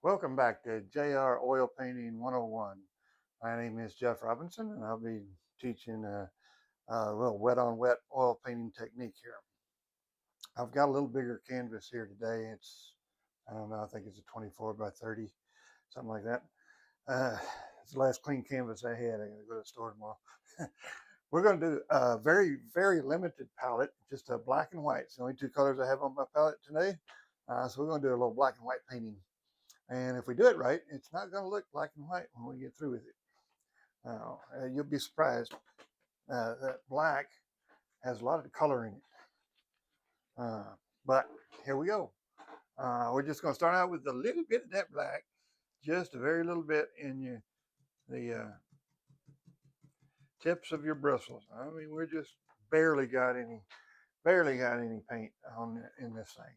Welcome back to JR Oil Painting 101. My name is Jeff Robinson, and I'll be teaching a little wet on wet oil painting technique here. I've got a little bigger canvas here today. I don't know, I think it's a 24 by 30, something like that. It's the last clean canvas I had. I gotta go to the store tomorrow. We're going to do a very, very limited palette, just a black and white. It's the only two colors I have on my palette today. So we're going to do a little black and white painting. And if we do it right, it's not going to look black and white when we get through with it. You'll be surprised that black has a lot of color in it. But here we go. We're just going to start out with a little bit of that black, just a very little bit in the tips of your bristles. I mean, we're just barely got any paint on in this thing.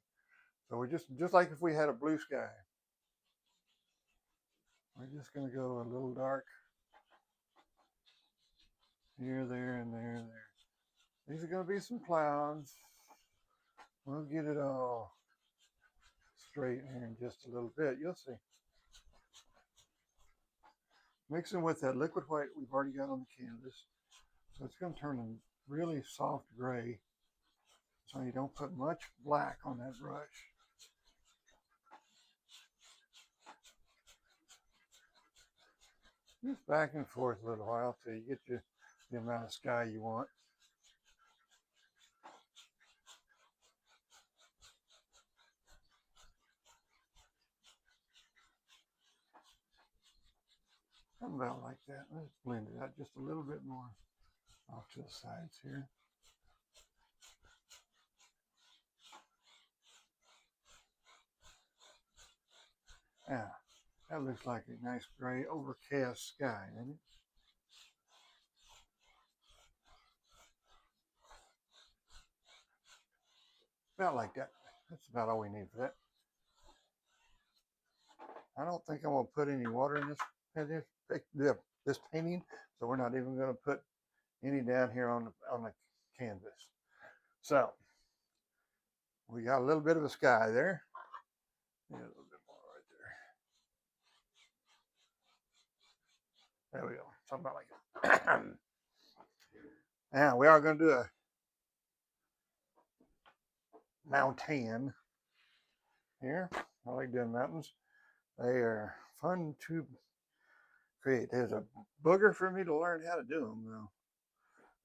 So we're just like if we had a blue sky. We're just going to go a little dark here, there, and there, and there. These are going to be some clouds. We'll get it all straight here in just a little bit. You'll see. Mixing with that liquid white we've already got on the canvas. So it's going to turn a really soft gray. So you don't put much black on that brush. Just back and forth a little while till you get the amount of sky you want. About like that. Let's blend it out just a little bit more off to the sides here. Yeah, that looks like a nice gray overcast sky, doesn't it? About like that. That's about all we need for that. I don't think I'm going to put any water in this painting, so we're not even going to put any down here on the canvas. So we got a little bit of a sky there. Yeah, a little bit more right there. There we go. Something like that. Now we are going to do a mountain here. I like doing mountains. They are fun to create. There's a booger for me to learn how to do them though.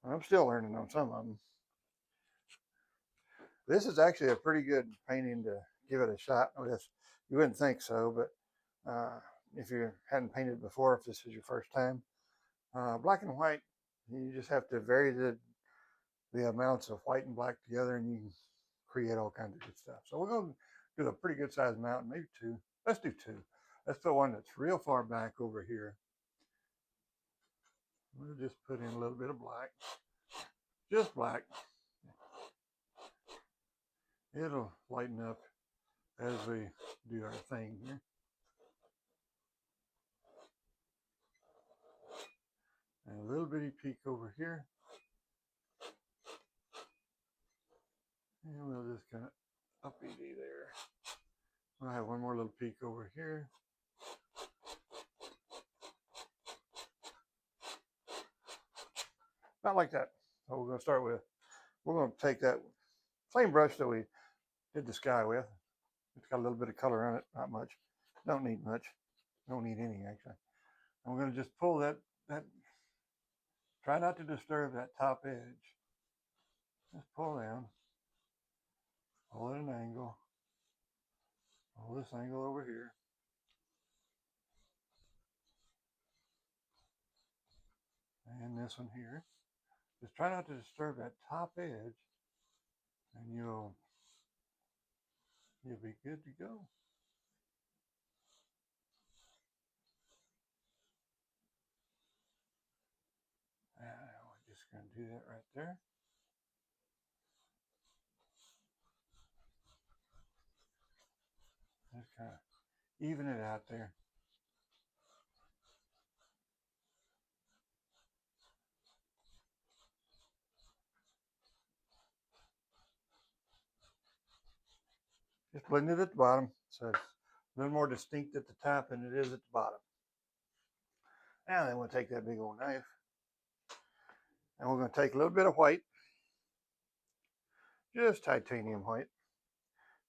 I'm still learning on some of them. This is actually a pretty good painting to give it a shot with. You wouldn't think so, but if you hadn't painted before, if this is your first time, black and white, you just have to vary the amounts of white and black together, and you can create all kinds of good stuff. So we're going to do a pretty good sized mountain, maybe two. Let's do two. Let's put one that's real far back over here. We'll just put in a little bit of black, just black. It'll lighten up as we do our thing here. And a little bitty peak over here. And we'll just kind of up easy there. We'll have one more little peak over here. Not like that. So we're going to start with, we're going to take that same brush that we did the sky with. It's got a little bit of color on it, not much. Don't need much. Don't need any actually. I'm going to just pull that, try not to disturb that top edge. Just pull down, pull at an angle, pull this angle over here. And this one here. Just try not to disturb that top edge, and you'll be good to go. And we're just going to do that right there. Just kind of even it out there. Just blend it at the bottom so it's A little more distinct at the top than it is at the bottom. Now then we'll take that big old knife and we're going to take a little bit of white, just titanium white,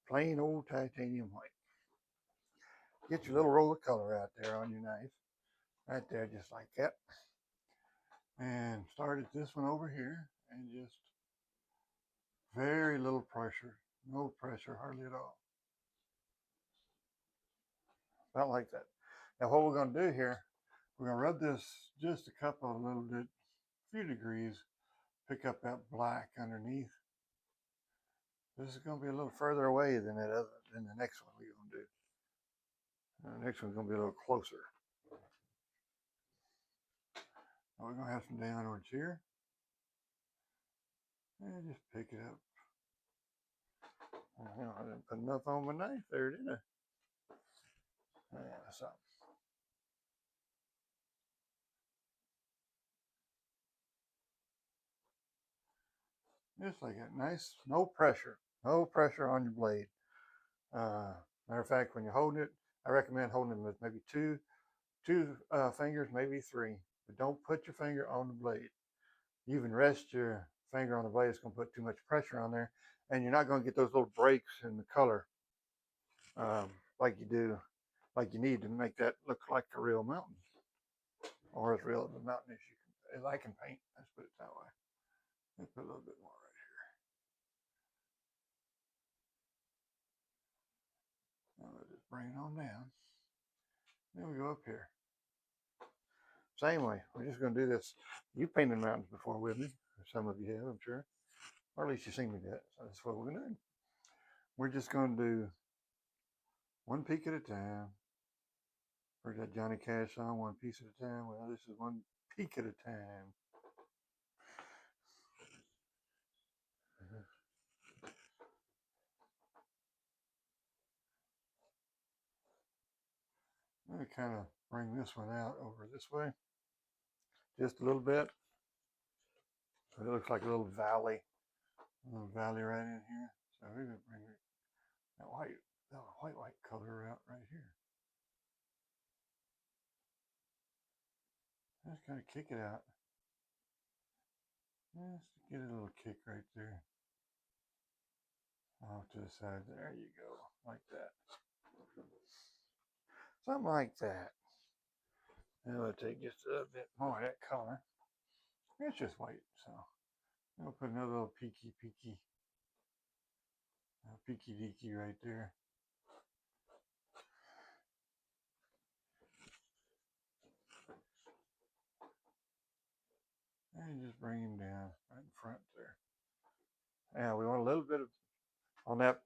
plain old titanium white. Get your little roll of color out there on your knife, right there, just like that. And start at this one over here and just very little pressure, no pressure hardly at all. About like that. Now what we're going to do here, we're going to rub this just a couple of little bit, few degrees, pick up that black underneath. This is going to be a little further away than than the next one we're going to do. The next one's going to be a little closer. Now we're going to have some downwards here. And just pick it up. I didn't put enough on my knife there, didn't I? Yeah, so. Just like that, nice, no pressure on your blade. Matter of fact, when you're holding it, I recommend holding it with maybe two fingers, maybe three, but don't put your finger on the blade. You even rest your finger on the blade, it's going to put too much pressure on there, and you're not going to get those little breaks in the color like you need to make that look like a real mountain, or as real of a mountain as I can paint. Let's put it that way. Let's put a little bit more right here. Now let's just bring it on down. Then we go up here. Same way. We're just going to do this. You've painted mountains before with me. Some of you have, I'm sure. Or at least you've seen me do it. So that's what we're going to do. We're just going to do one peak at a time. Heard that Johnny Cash song, one piece at a time. Well, this is one peak at a time. I'm going to kind of bring this one out over this way. Just a little bit. So it looks like a little valley. A little valley right in here. So we're going to bring that white color out right here. Just kind of kick it out. Just get a little kick right there. Off to the side. There you go. Like that. Something like that. And we'll take just a little bit more of that color. It's just white, so we'll put another little peaky deaky right there. And just bring him down right in front there. Now we want a little bit of on that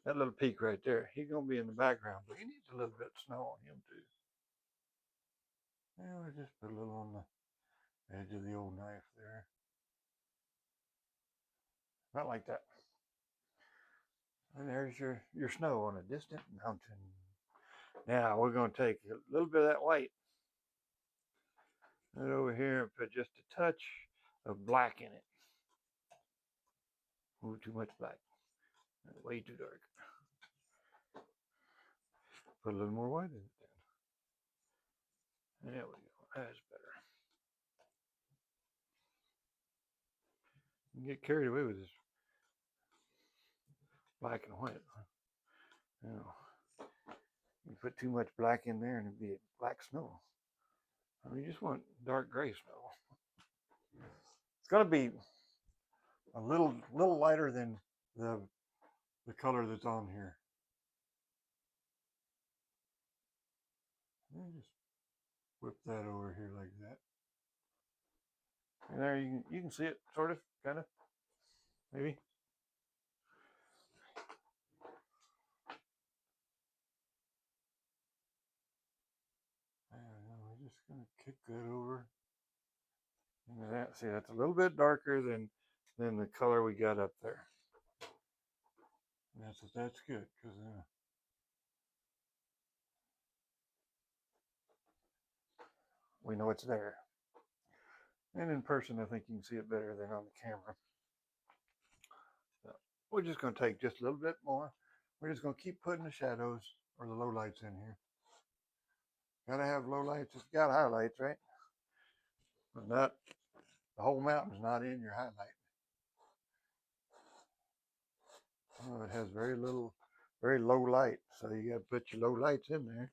little peak right there. He's gonna be in the background, but he needs a little bit of snow on him too. And we'll just put a little on the edge of the old knife there. Not like that. And there's your snow on a distant mountain. Now we're going to take a little bit of that white right over here and put just a touch of black in it. Ooh, too much black. Way too dark. Put a little more white in it then. There we go. That's better. You can get carried away with this black and white. You know, you put too much black in there and it'd be black snow. I mean, you just want dark gray snow. It's going to be a little lighter than the color that's on here. And just whip that over here like that. And there you can see it, sort of, kind of, maybe. And we're just going to kick that over. And that, see, that's a little bit darker than the color we got up there. And that's good because we know it's there. And in person, I think you can see it better than on the camera. So we're just going to take just a little bit more. We're just going to keep putting the shadows or the low lights in here. Gotta have low lights. It's got highlights, right? But not the whole mountain's not in your highlight. Oh, it has very low light. So you got to put your low lights in there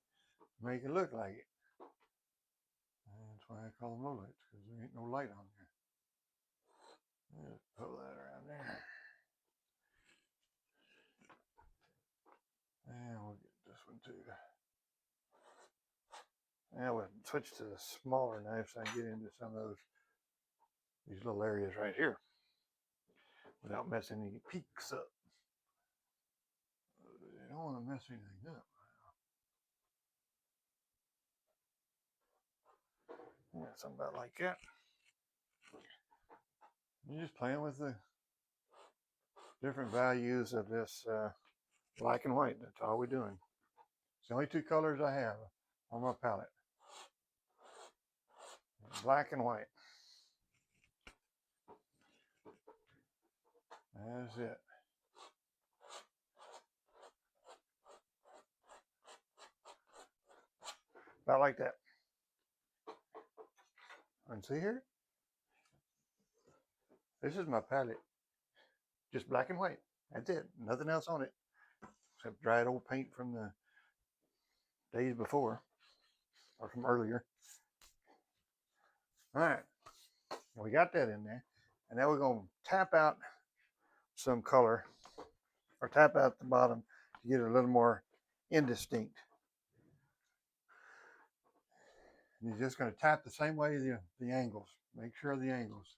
to make it look like it. And that's why I call them low lights, because there ain't no light on there. Just pull that around there. And we'll get this one too. Now we'll switch to the smaller knife so I can get into some of these little areas right here without messing any peaks up. You don't want to mess anything up. Yeah, something about like that. You're just playing with the different values of this black and white. That's all we're doing. It's the only two colors I have on my palette. Black and white. That's it. About like that. And see here? This is my palette. Just black and white. That's it. Nothing else on it. Except dried old paint from the days before. Or from earlier. Alright. We got that in there. And now we're going to tap out some color. Or tap out the bottom to get it a little more indistinct. And you're just going to tap the same way the angles. Make sure of the angles.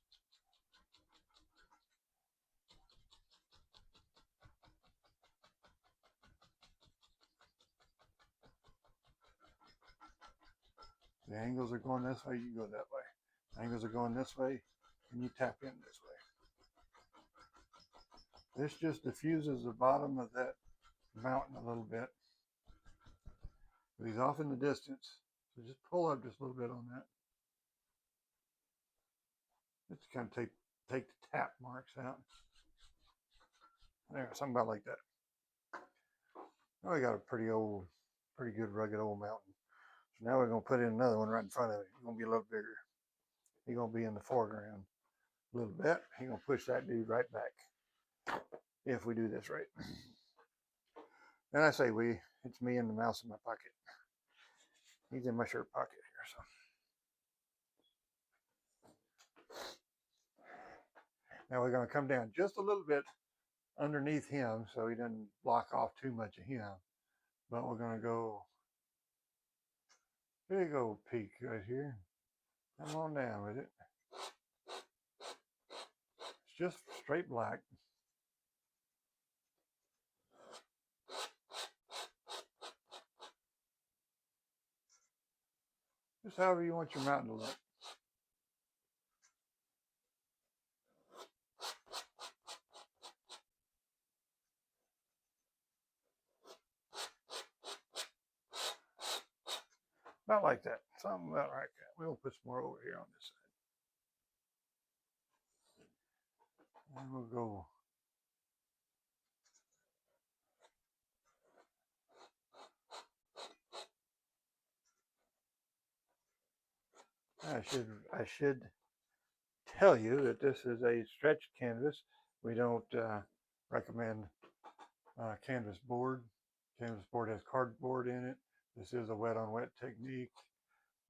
The angles are going this way, you go that way. The angles are going this way, and you tap in this way. This just diffuses the bottom of that mountain a little bit. But he's off in the distance, so just pull up just a little bit on that. Just to kind of take the tap marks out. There, something about like that. Now we got a pretty good rugged old mountain. So now we're going to put in another one right in front of it. It's going to be a little bigger. He's going to be in the foreground a little bit. He's going to push that dude right back if we do this right. And I say we, it's me and the mouse in my pocket. He's in my shirt pocket here. So now we're going to come down just a little bit underneath him so he doesn't block off too much of him. But we're going to go big old peak right here. Come on down with it. It's just straight black. Just however you want your mountain to look. About like that. Something about like that. We'll put some more over here on this side. And we'll go. I should tell you that this is a stretched canvas. We don't recommend canvas board. Canvas board has cardboard in it. This is a wet on wet technique.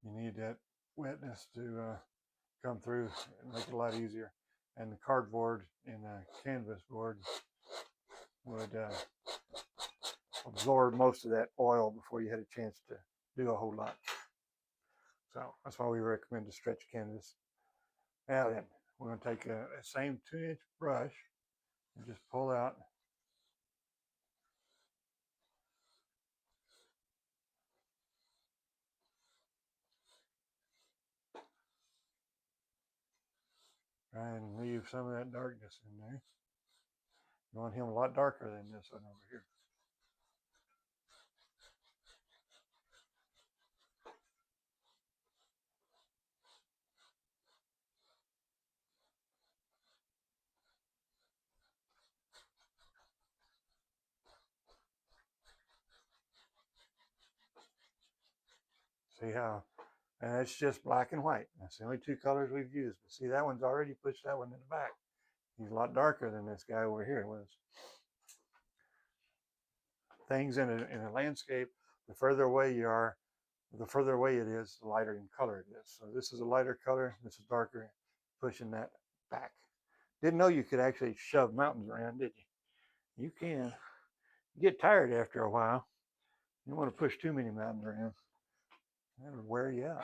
You need that wetness to come through and make it a lot easier. And the cardboard in a canvas board would absorb most of that oil before you had a chance to do a whole lot. So that's why we recommend the stretch canvas. Now then, we're going to take a same 2-inch brush and just pull out try and leave some of that darkness in there. You want him a lot darker than this one over here. See how, and it's just black and white. That's the only two colors we've used. But see, that one's already pushed that one in the back. He's a lot darker than this guy over here was. Things in a landscape, the further away you are, the further away it is, the lighter in color it is. So this is a lighter color, this is darker, pushing that back. Didn't know you could actually shove mountains around, did you? You can. You get tired after a while. You don't want to push too many mountains around. That'll wear you out.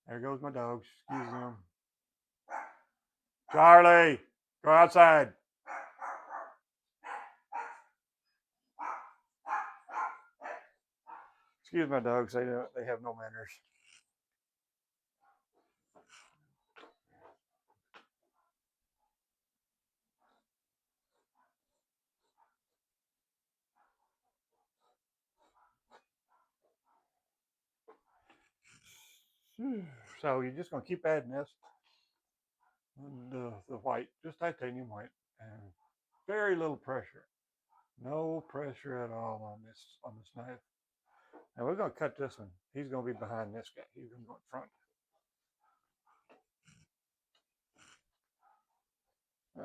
There goes my dogs. Excuse them. Charlie, go outside. Excuse my dogs. They have no manners. So you're just gonna keep adding this, and the white, just titanium white, and very little pressure. No pressure at all on this knife. And we're gonna cut this one. He's gonna be behind this guy. He's gonna go in front.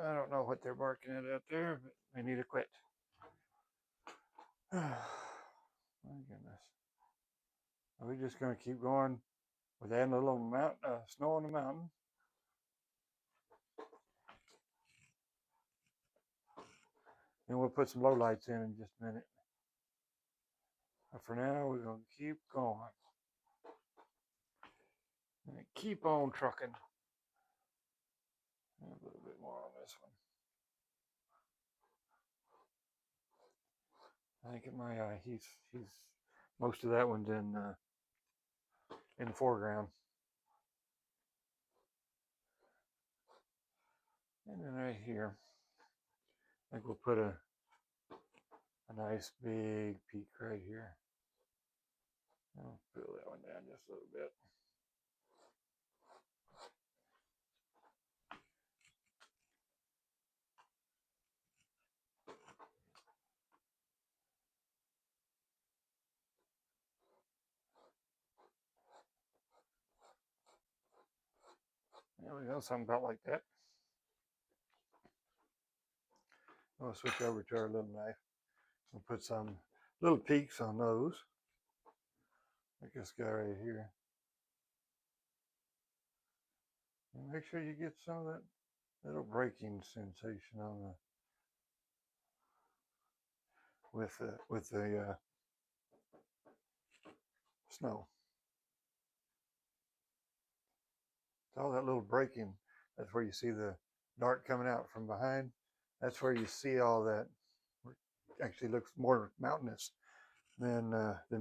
I don't know what they're barking at out there, but they need to quit. My goodness. Are we just gonna keep going with adding a little snow on the mountain? And we'll put some low lights in just a minute. But for now, we're gonna keep going. And keep on trucking. A little bit more on this one. I think in my eye, he's most of that one's in the foreground. And then right here, I think we'll put a nice big peak right here. I'll pull that one down just a little bit. There we go, something about like that. We'll switch over to our little knife. We'll put some little peaks on those. Like this guy right here. And make sure you get some of that little breaking sensation on the with the snow. It's all that little breaking. That's where you see the dart coming out from behind. That's where you see all that. Actually looks more mountainous than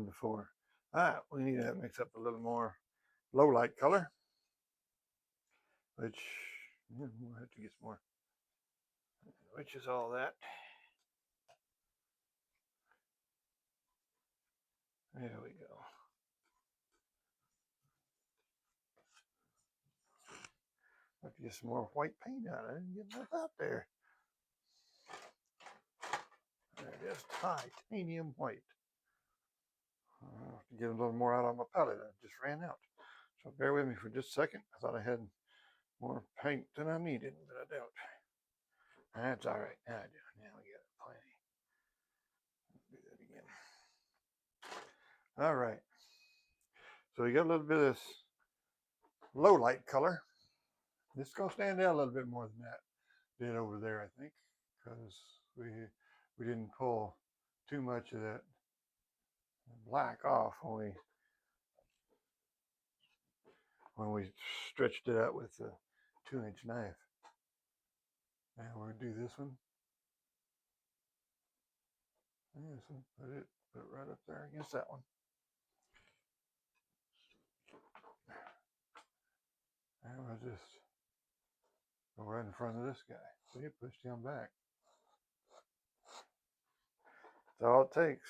before. All right, we need to mix up a little more low light color, which we'll have to get some more. Which is all that. There we go. Have to get some more white paint out. I didn't get enough out there. There it is, titanium white. I'll have to get a little more out on my palette. I just ran out. So bear with me for just a second. I thought I had more paint than I needed, but I don't. That's all right. Now I do. Now we got plenty. Let's do that again. All right. So we got a little bit of this low light color. This is gonna stand out a little bit more than that did over there, I think, because we didn't pull too much of that black off when we stretched it out with the 2-inch knife. And we're gonna do this one. And this one, put it right up there against that one. And we'll just go right in front of this guy. See, it pushed him back. That's all it takes.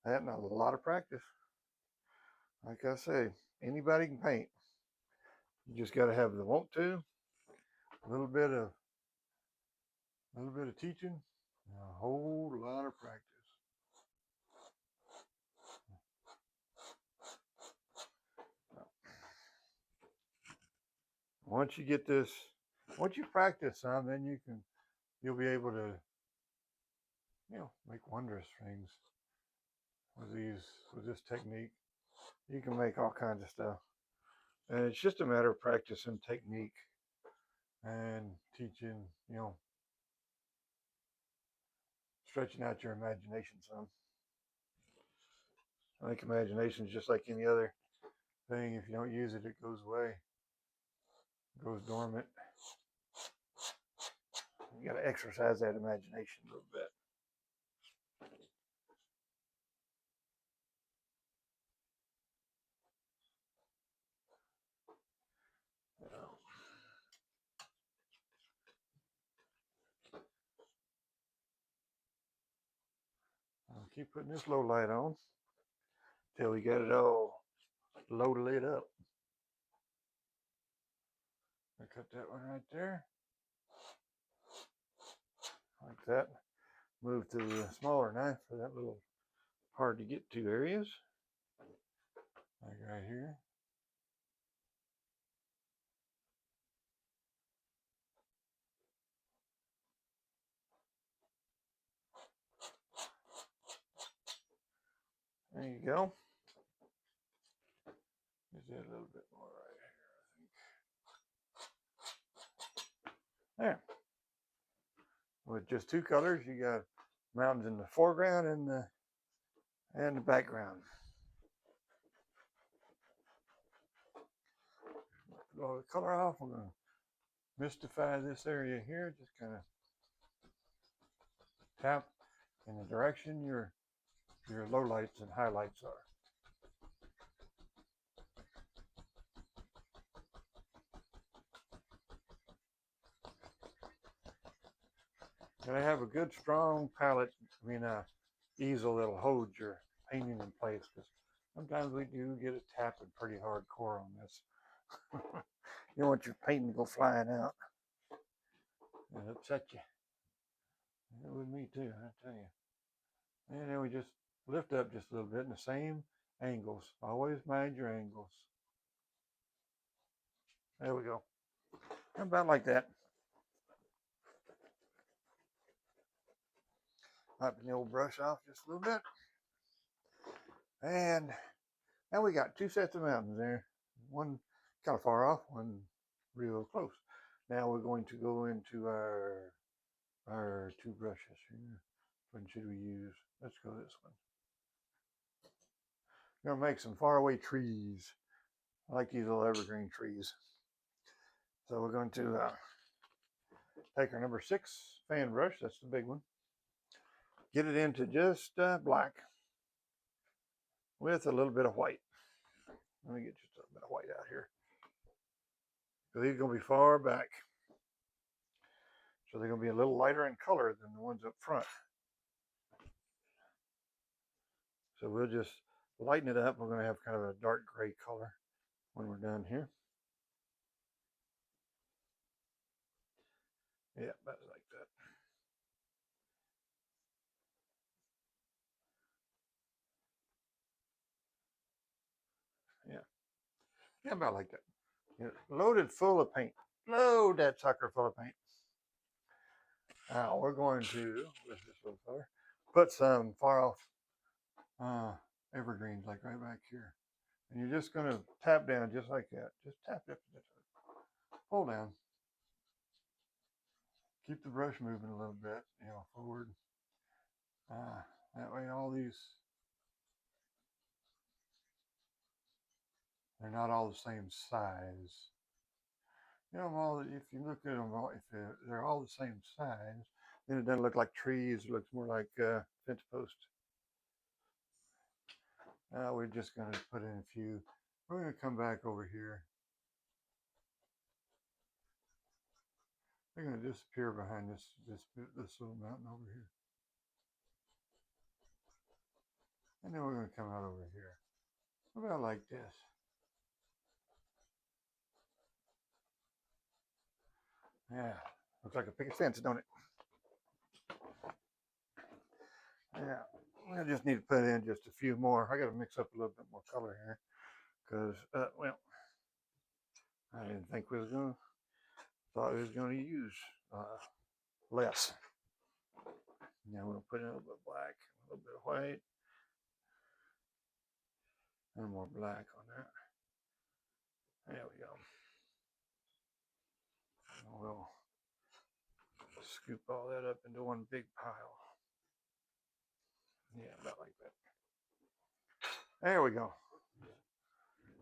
That and a lot of practice. Like I say, anybody can paint. You just got to have the want to, a little bit of teaching, and a whole lot of practice. once you get this, once you practice some, then you'll be able to, make wondrous things with this technique. You can make all kinds of stuff, and it's just a matter of practicing technique and teaching, stretching out your imagination some. I think imagination is just like any other thing. If you don't use it, it goes away, it goes dormant. You got to exercise that imagination a little bit. I'll keep putting this low light on till we get it all loaded up. I cut that one right there, like that. Move to the smaller knife for that little hard to get to areas, like right here. There you go. Just add a little bit more right here, I think. There. With just two colors, you got mountains in the foreground and the background. Put all the color off. We're going to mystify this area here. Just kind of tap in the direction your lowlights and highlights are. And I have a good strong palette, easel that'll hold your painting in place, because sometimes we do get it tapping pretty hardcore on this. You don't want your painting to go flying out and upset you. It would me too, I tell you. And then we just lift up just a little bit in the same angles. Always mind your angles. There we go. About like that. Wiping the old brush off just a little bit. And now we got two sets of mountains there. One kind of far off, one real close. Now we're going to go into our two brushes here. Which one should we use? Let's go this one. I'm gonna make some faraway trees. I like these little evergreen trees. So we're going to take our number 6 fan brush. That's the big one. Get it into just black with a little bit of white. Let me get just a bit of white out here. So these are going to be far back. So they're going to be a little lighter in color than the ones up front. So we'll just lighten it up. We're going to have kind of a dark gray color when we're done here. Yeah, about like that. Yeah, about like that. Loaded full of paint. Load that sucker full of paint. Now we're going to, with this little color, put some far off evergreens, like right back here. And you're just going to tap down just like that. Just tap it. Pull down. Keep the brush moving a little bit, forward. That way all these, they're not all the same size. If you look at them, if they're all the same size, then it doesn't look like trees. It looks more like fence posts. Now we're just going to put in a few. We're going to come back over here. They're going to disappear behind this little mountain over here. And then we're going to come out over here. About like this. Yeah, looks like a picket fence, don't it? Yeah, I just need to put in just a few more. I got to mix up a little bit more color here because, well, I didn't think we was going to thought I was going to use less. Now we'll put in a little bit of black, a little bit of white, and more black on that. There we go. And we'll scoop all that up into one big pile. Yeah, about like that. There we go.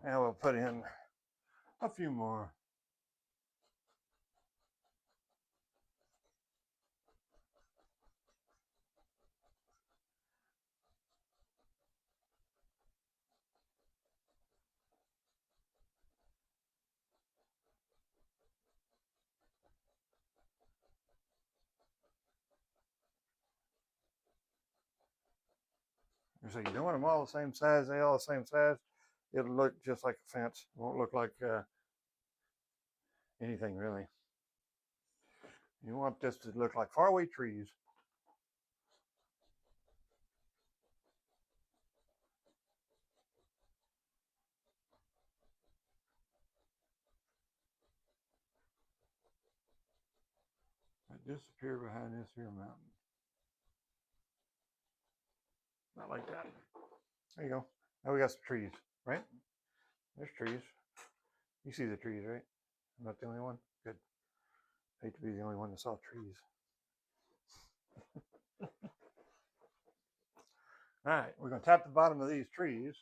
And we'll put in a few more. So you don't want them all the same size. They all the same size. It'll look just like a fence. It won't look like anything really. You want this to look like faraway trees. That disappear behind this here mountain. Not like that. There you go. Now we got some trees, right? There's trees. You see the trees, right? I'm not the only one. Good. I hate to be the only one that saw trees. All right, we're going to tap the bottom of these trees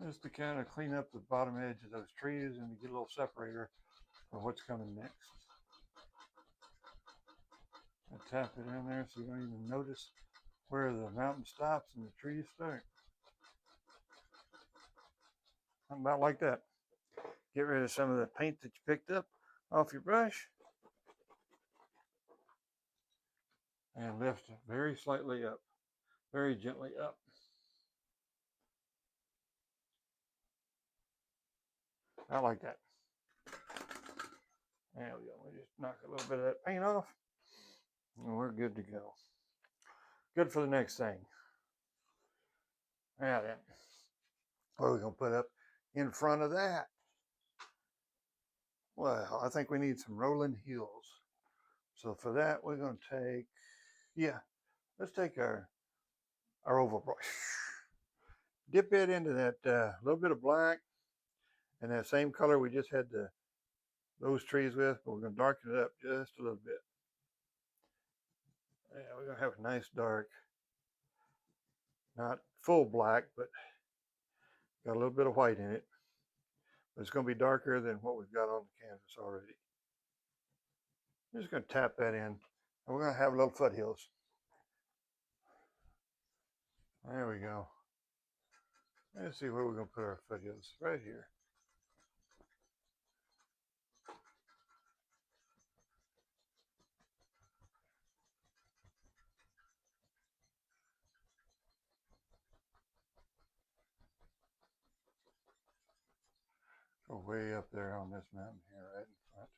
just to kind of clean up the bottom edge of those trees and to get a little separator for what's coming next. I tap it in there so you don't even notice where the mountain stops and the trees start. About like that. Get rid of some of the paint that you picked up off your brush and lift very slightly up, very gently up. I like that. There we go. We just knock a little bit of that paint off and we're good to go. Good for the next thing. Now then, what are we going to put up in front of that? Well, I think we need some rolling hills. So for that, we're going to take, let's take our oval brush. Dip it into that little bit of black and that same color we just had those trees with, but we're going to darken it up just a little bit. Yeah, we're going to have a nice dark, not full black, but got a little bit of white in it. But it's going to be darker than what we've got on the canvas already. I'm just going to tap that in, and we're going to have little foothills. There we go. Let's see where we're going to put our foothills. Right here. Go way up there on this mountain here, right in front.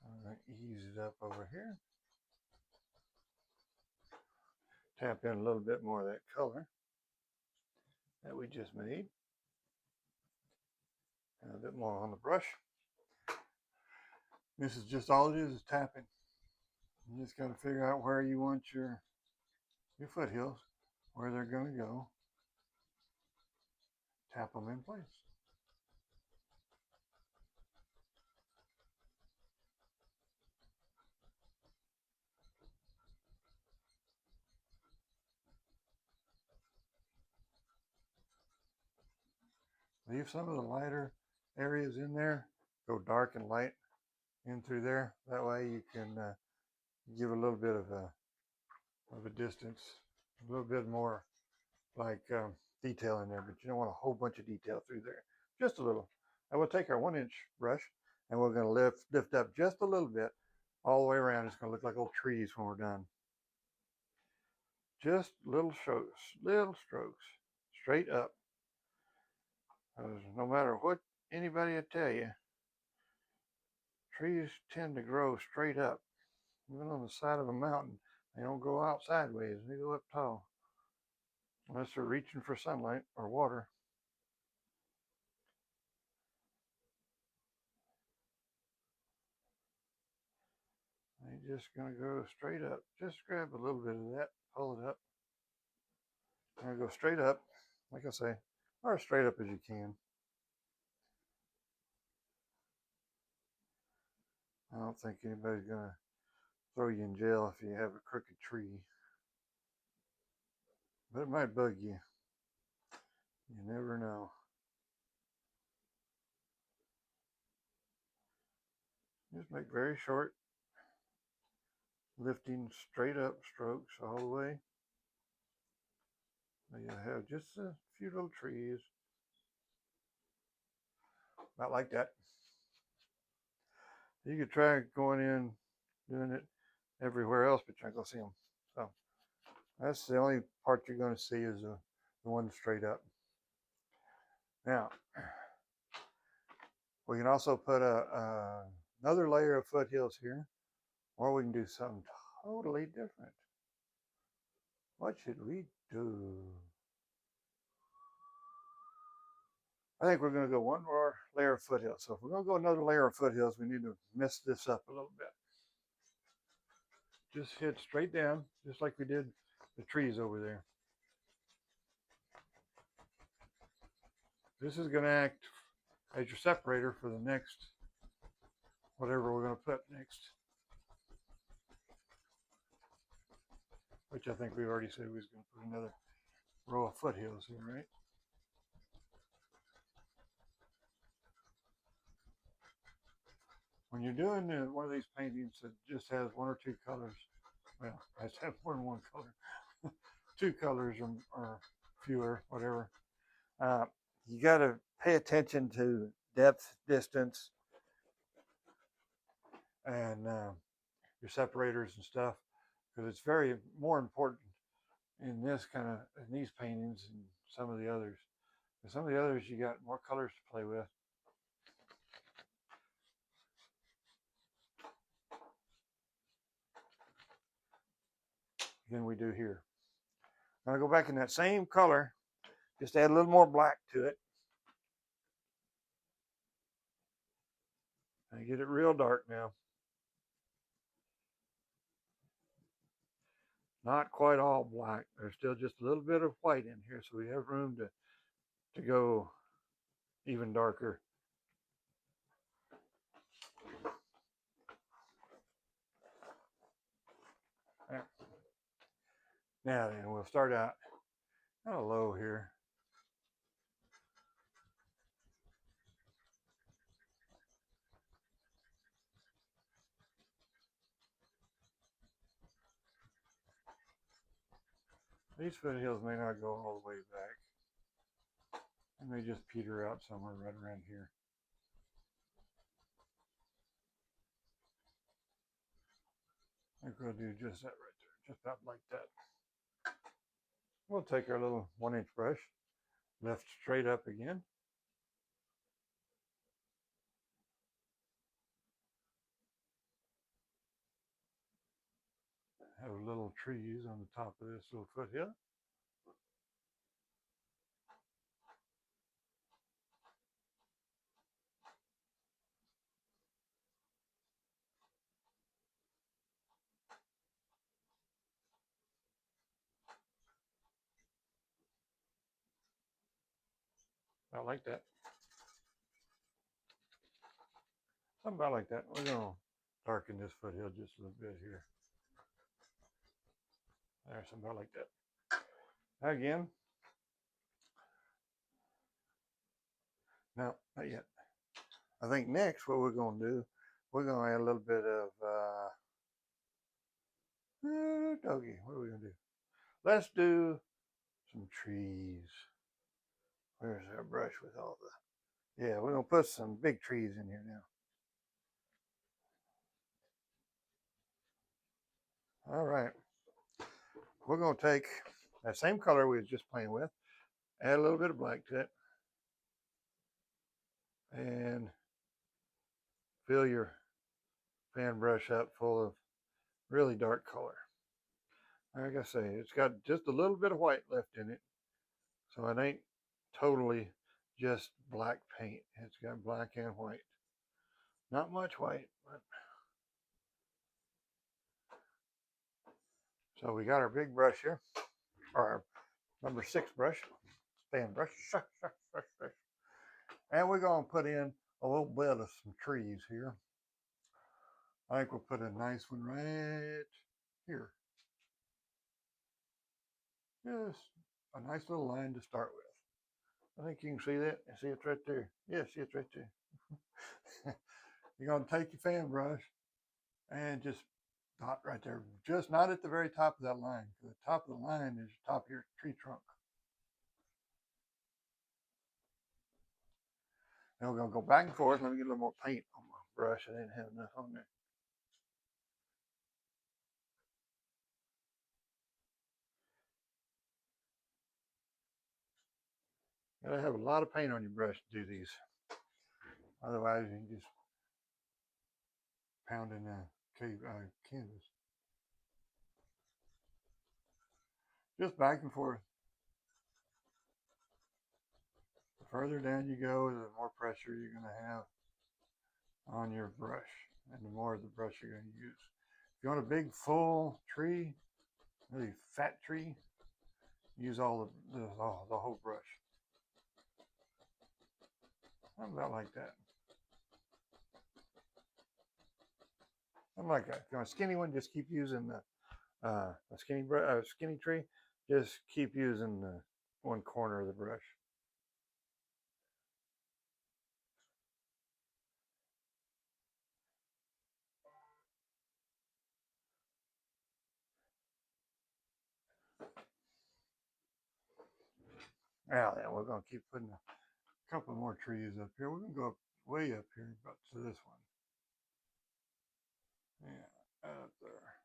I'm going to ease it up over here. Tap in a little bit more of that color that we just made. And a bit more on the brush. This is just all it is tapping. You just got to figure out where you want your foothills, where they're going to go. Tap them in place. Leave some of the lighter areas in there. Go dark and light in through there. That way you can give a little bit of a distance, a little bit more like detail in there, but you don't want a whole bunch of detail through there. Just a little. And we'll take our 1-inch brush and we're going to lift up just a little bit all the way around. It's going to look like little trees when we're done. Just little strokes, straight up. No matter what anybody will tell you, trees tend to grow straight up, even on the side of a mountain. They don't grow out sideways, they go up tall, unless they're reaching for sunlight or water. They're just gonna go straight up. Just grab a little bit of that, pull it up. And go straight up, like I say, or as straight up as you can. I don't think anybody's gonna throw you in jail if you have a crooked tree, but it might bug you. You never know. Just make very short, lifting straight up strokes all the way. Now you have just a few little trees, about like that. You could try going in, doing it everywhere else, but you're not gonna see them. So that's the only part you're gonna see is the one straight up. Now, we can also put another layer of foothills here, or we can do something totally different. What should we do? I think we're going to go one more layer of foothills. So if we're going to go another layer of foothills, we need to mess this up a little bit. Just hit straight down, just like we did the trees over there. This is going to act as your separator for the next, whatever we're going to put next. Which I think we already said we was going to put another row of foothills here, right? When you're doing one of these paintings that just has one or two colors, well, it has to have more than one color, two colors or fewer, whatever. You got to pay attention to depth, distance, and your separators and stuff, because it's very more important in this kind of in these paintings and some of the others. And some of the others you got more colors to play with. Than we do here. I'm gonna go back in that same color, just add a little more black to it. I get it real dark now. Not quite all black. There's still just a little bit of white in here, so we have room to go even darker. There. Now then, we'll start out kind of low here. These foothills may not go all the way back. They may just peter out somewhere right around here. I think we'll do just that right there, just about like that. We'll take our little 1-inch brush, lift straight up again. Have little trees on the top of this little foothill. About like that. Something about like that. We're going to darken this foothill just a little bit here. There, something about like that. Again. No, not yet. I think next what we're going to do, we're going to add a little bit of doggy. What are we going to do? Let's do some trees. Where's our brush with all the... Yeah, we're going to put some big trees in here now. All right. We're going to take that same color we was just playing with, add a little bit of black to it, and fill your fan brush up full of really dark color. Like I say, it's got just a little bit of white left in it, so it ain't totally just black paint. It's got black and white. Not much white, but so we got our big brush here, or our number 6 brush, fan brush, and we're gonna put in a little bit of some trees here. I think we'll put a nice one right here. Just a nice little line to start with. I think you can see that. See it's right there. Yeah, see it's right there. You're going to take your fan brush and just dot right there. Just not at the very top of that line. The top of the line is the top of your tree trunk. And we're going to go back and forth. Let me get a little more paint on my brush. I didn't have enough on there. You gotta have a lot of paint on your brush to do these. Otherwise, you can just pound in canvas. Just back and forth. The further down you go, the more pressure you're going to have on your brush, and the more of the brush you're going to use. If you want a big, full tree, really fat tree, use all the whole brush. About like that. Something like that. If you want a skinny one, just keep using the a skinny tree. Just keep using the one corner of the brush. Now then, we're going to keep putting a couple more trees up here. We're going to go up, way up here, about to this one. Yeah, up there.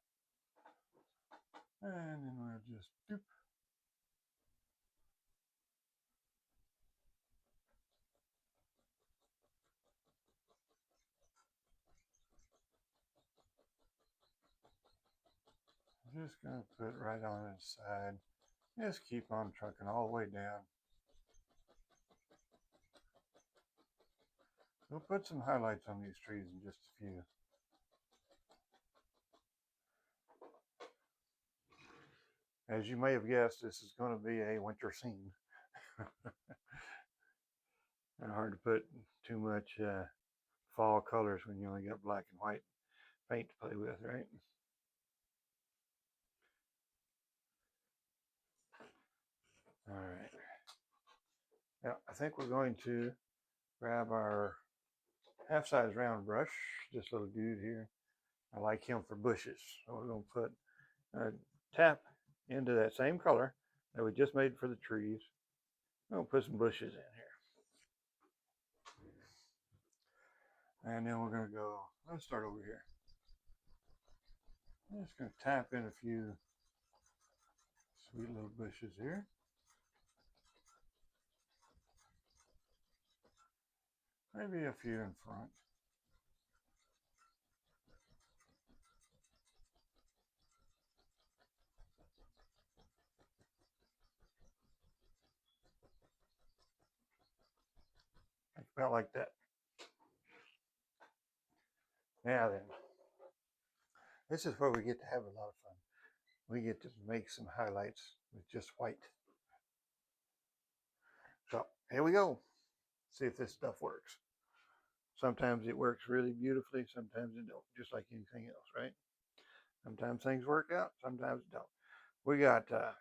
And then we'll just doop. I'm just going to put it right on its side. Just keep on trucking all the way down. We'll put some highlights on these trees in just a few. As you may have guessed, this is going to be a winter scene. Hard to put too much fall colors when you only got black and white paint to play with, right? All right. Now, I think we're going to grab our half-size round brush, this little dude here. I like him for bushes. So we're going to put a tap into that same color that we just made for the trees. I'm going to put some bushes in here. And then we're going to go, let's start over here. I'm just going to tap in a few sweet little bushes here. Maybe a few in front. About like that. Now then, this is where we get to have a lot of fun. We get to make some highlights with just white. So here we go. See if this stuff works. Sometimes it works really beautifully, sometimes it don't, just like anything else, right? Sometimes things work out, sometimes it don't. We got some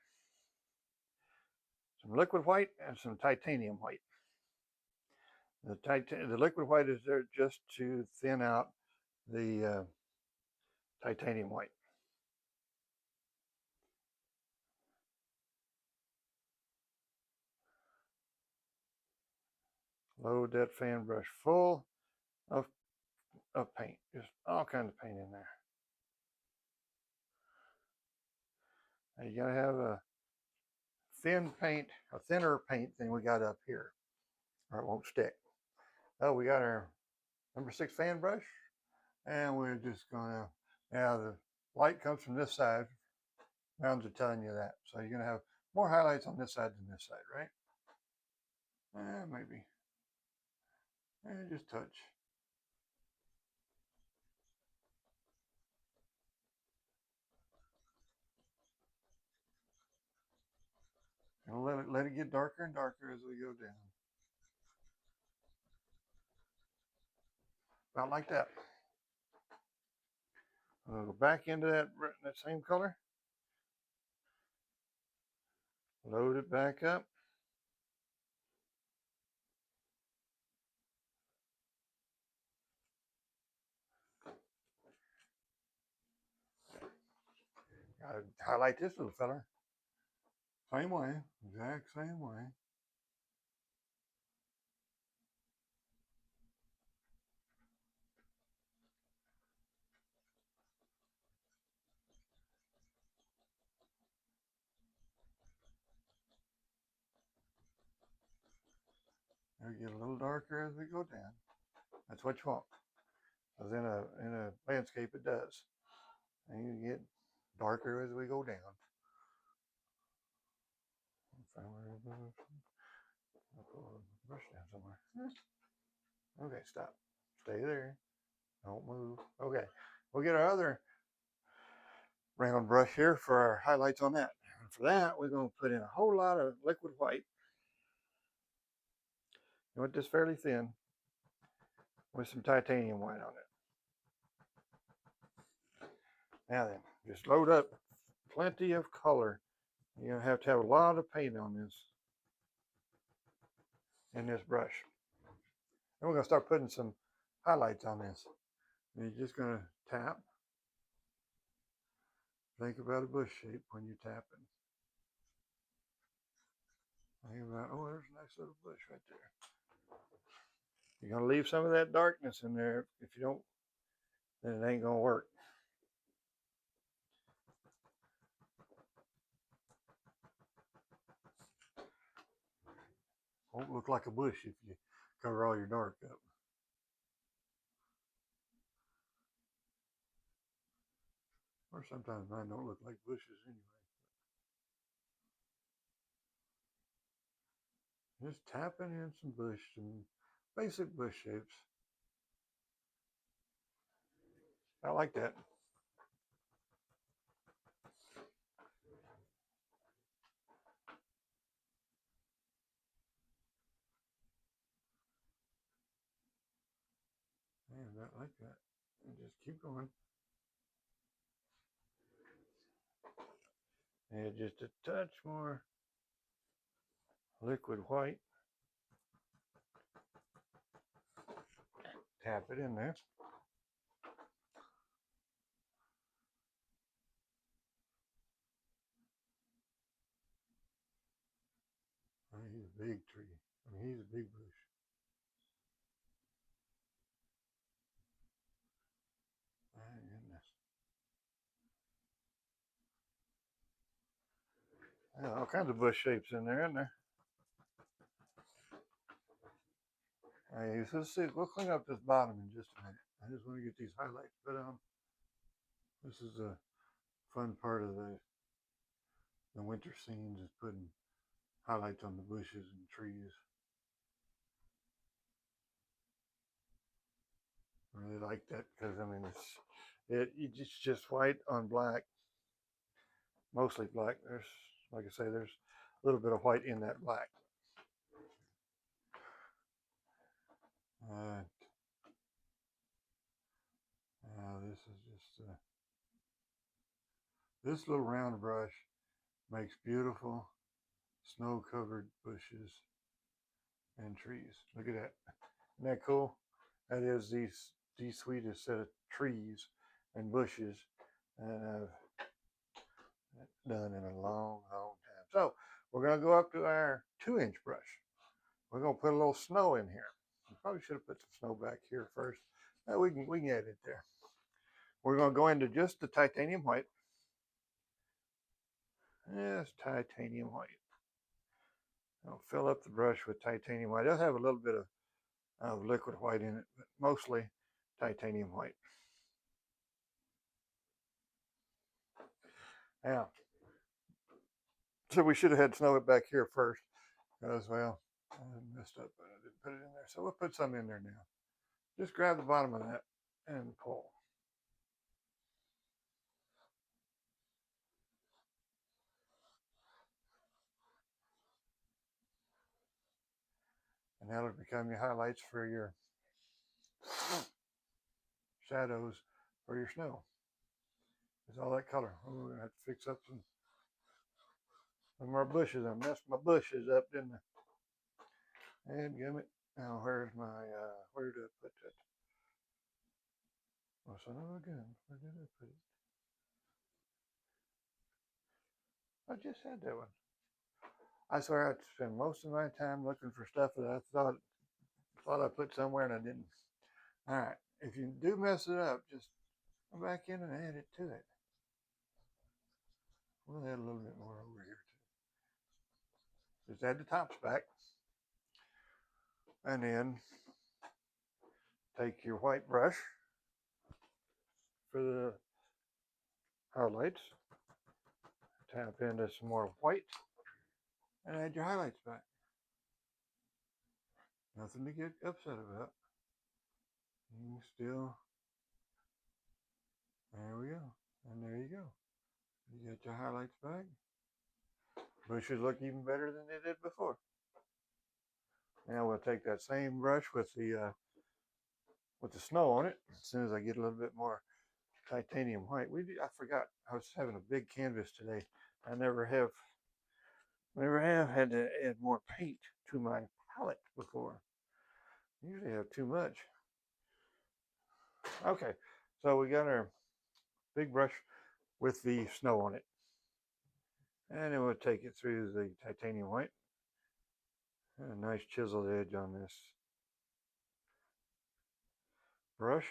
liquid white and some titanium white. The liquid white is there just to thin out the titanium white. Load that fan brush full of paint, just all kinds of paint in there. Now you gotta have a thin paint, a thinner paint than we got up here, or it won't stick. Oh, we got our number 6 fan brush, And we're just gonna, now the light comes from this side. Rounds are telling you that. So you're gonna have more highlights on this side than this side, right? Maybe. Just touch. And let it get darker and darker as we go down. About like that. I'll go back into that same color. Load it back up. Gotta highlight this little fella. Same way, exact same way. It'll get a little darker as we go down. That's what you want. Because in a landscape it does. And you get darker as we go down. I'll pull the brush down somewhere. Okay, stop. Stay there. Don't move. Okay. We'll get our other round brush here for our highlights on that. And for that, we're going to put in a whole lot of liquid white. You want this fairly thin with some titanium white on it. Now then, just load up plenty of color. You're going to have a lot of paint on this in this brush. And we're going to start putting some highlights on this. And you're just going to tap. Think about a bush shape when you're tapping. Think about, oh, there's a nice little bush right there. You're going to leave some of that darkness in there. If you don't, then it ain't going to work. Won't look like a bush if you cover all your dark up. Or sometimes mine don't look like bushes anyway. Just tapping in some bush, some basic bush shapes. I like that. Man, I like that. And just keep going. And just a touch more liquid white. Tap it in there. I mean, he's a big tree. I mean, he's a big bush. My goodness. Yeah, all kinds of bush shapes in there, isn't there? Right, so let's see. We'll clean up this bottom in just a minute. I just want to get these highlights put on. This is a fun part of the winter scenes is putting highlights on the bushes and trees. I really like that because I mean it's just white on black, mostly black. There's like I say, there's a little bit of white in that black. Uh, this is just this little round brush makes beautiful snow-covered bushes and trees. Look at that. Isn't that cool? That is the sweetest set of trees and bushes that I've done in a long, long time. So we're going to go up to our 2-inch brush. We're going to put a little snow in here. We probably should have put some snow back here first. We can add it there. We're going to go into just the titanium white. Yes, titanium white. I'll fill up the brush with titanium white. It'll have a little bit of liquid white in it, but mostly titanium white. Now, so we should have had snow it back here first, because, well, I messed up, but I didn't put it in there. So we'll put some in there now. Just grab the bottom of that and pull. And that'll become your highlights for your shadows for your snow. It's all that color. Oh, we're gonna have to fix up some of our bushes. I messed my bushes up, didn't I? And gummit. Now where's my where did I put that? Oh, son of a gun. Where did I put it? I just had that one. I swear I'd spend most of my time looking for stuff that I thought I put somewhere and I didn't. All right. If you do mess it up, just come back in and add it to it. We'll add a little bit more over here too. Just add the tops back. And then take your white brush for the highlights. Tap into some more white and add your highlights back. Nothing to get upset about. You still, there we go. And there you go. You get your highlights back. Bushes look even better than they did before. Now we'll take that same brush with the snow on it. As soon as I get a little bit more titanium white, I forgot I was having a big canvas today. I never have had to add more paint to my palette before. I usually have too much. Okay, so we got our big brush with the snow on it, and then we'll take it through the titanium white. A nice chiseled edge on this brush.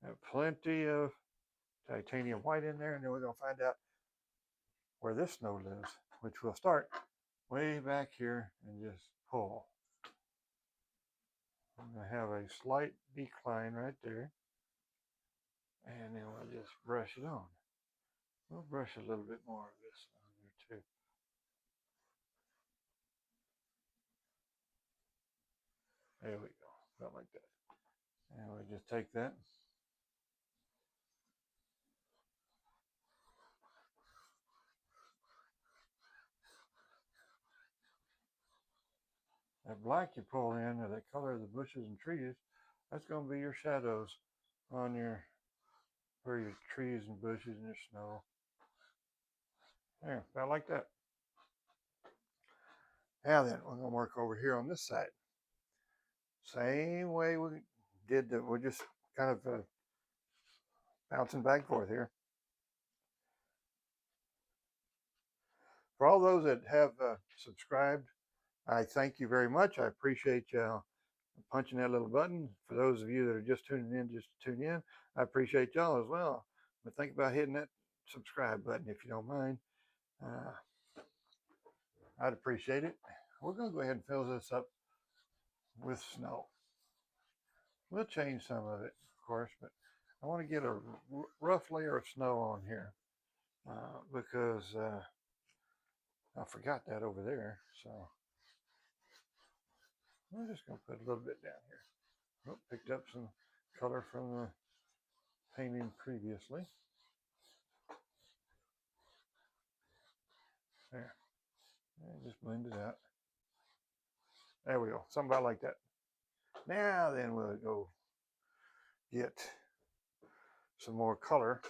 Have plenty of titanium white in there, and then we're going to find out where this snow lives, which we'll start way back here and just pull. I'm going to have a slight decline right there, and then we'll just brush it on. We'll brush a little bit more of this on there too. There we go, about like that. And we'll just take that. That black you pull in, or that color of the bushes and trees, that's going to be your shadows on where your trees and bushes and your snow. There, about like that. Now then, we're going to work over here on this side. Same way we did that. We're just kind of bouncing back and forth here. For all those that have subscribed, I thank you very much. I appreciate you punching that little button. For those of you that are just tuning in, I appreciate y'all as well. But think about hitting that subscribe button if you don't mind. I'd appreciate it. We're going to go ahead and fill this up with snow. We'll change some of it, of course, but I want to get a rough layer of snow on here because I forgot that over there. So I'm just going to put a little bit down here. Oh, picked up some color from the painting previously. There. And just blend it out. There we go. Something about like that. Now then we'll go get some more color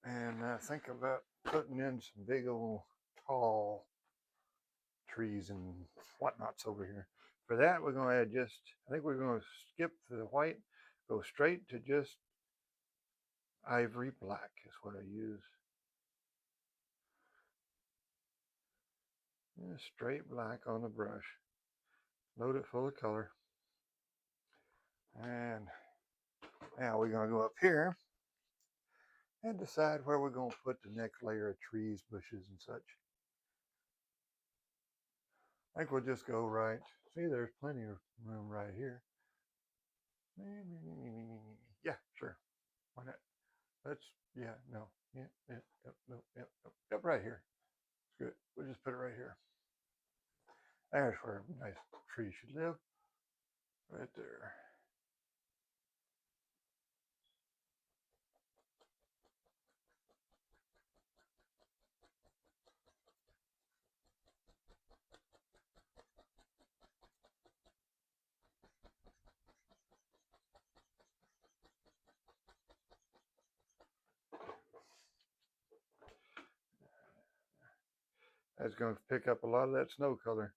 and think about putting in some big old tall trees and whatnots over here. For that, we're going to add I think we're going to skip the white, go straight to just ivory black is what I use. Just straight black on the brush. Load it full of color. And now we're going to go up here and decide where we're going to put the next layer of trees, bushes, and such. I think we'll just go right. See, there's plenty of room right here. Yeah, sure. Why not? Yeah, no. Yep, yep, yep, yep, yep, yep, yep, right here. It's good. We'll just put it right here. There's where a nice tree should live. Right there. That's going to pick up a lot of that snow color